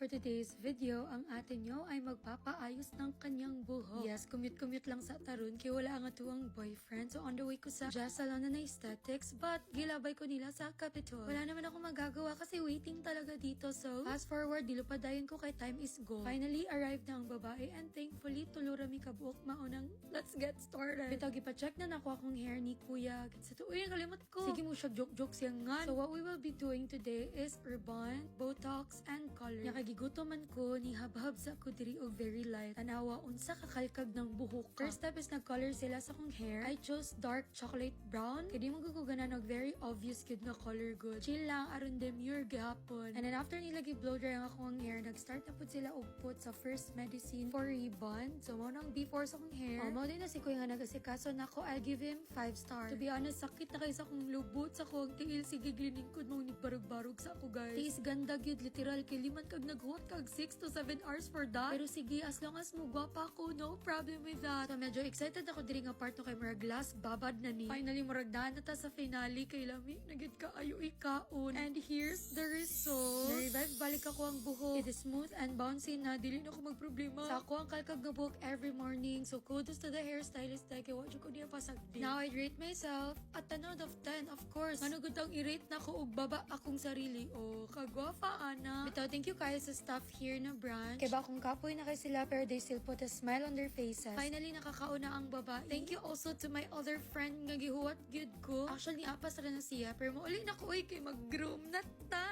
For today's video, ang ate nyo ay magpapaayos ng kanyang buhok. Yes, commute lang sa Tarun kaya wala nga tuwang boyfriend. So on the way ko sa Jazz Salon na aesthetics, but gilabay ko nila sa Capitol. Wala naman ako magagawa kasi waiting talaga dito. So fast forward, dilupadayon ko kay time is go. Finally arrived na ang babae and thankfully tulura mi kabuok maunang let's get started. Bitaw gipa-check na nako akong hair ni kuya. Sa tuoy kalimot ko. Sige mo siya joke siyang nga. So what we will be doing today is urban, botox, and color. Gigutoman ko ni habhab sa ko diri og very light. Tanawa unsa kakalkag ng buhok ka. First step is nag-color sila sa kong hair. I chose dark chocolate brown. Kaya di mo guguganan og very obvious good na color good. Chill lang aron demure gihapon. And then after nila gi-blow dry ang akong hair, nag-start na pud sila og put sa first medicine for ribbon. So mo nang before sa kong hair. Mo din na si kuya nga nagasikaso nako, I'll give him 5 star. To be honest, sakit na kay sa kong lubot sa kong tiil sige gliningkod mo ni barug-barug sa ako guys. Tis ganda gyud literal kay liman kag naghuot kag 6 to 7 hours for that. Pero sige, as long as mo gwapa ako, no problem with that. So medyo excited ako diri nga part no kay murag last babad na ni. Finally murag daan na ta sa finale kay lami nagid ka ayo ikaon. And here's the result. Na-revive balik ako ang buhok. It is smooth and bouncy na dili na ako magproblema. Sa ako ang kalkag nga buhok every morning. So kudos to the hairstylist dahil kay watch ko niya pasagdi. Now I rate myself at 10 out of 10 of course. Ano gud ang i-rate na ko og baba akong sarili. Oh, kagwafa ana. Bitaw thank you guys sa staff here na branch. Kaya ba kung kapoy na kay sila pero they still put a smile on their faces. Finally nakakauna ang babae. Thank you also to my other friend nga gihuwat gyud ko. Actually apas ra na siya pero mauli na ko kay mag-groom na ta.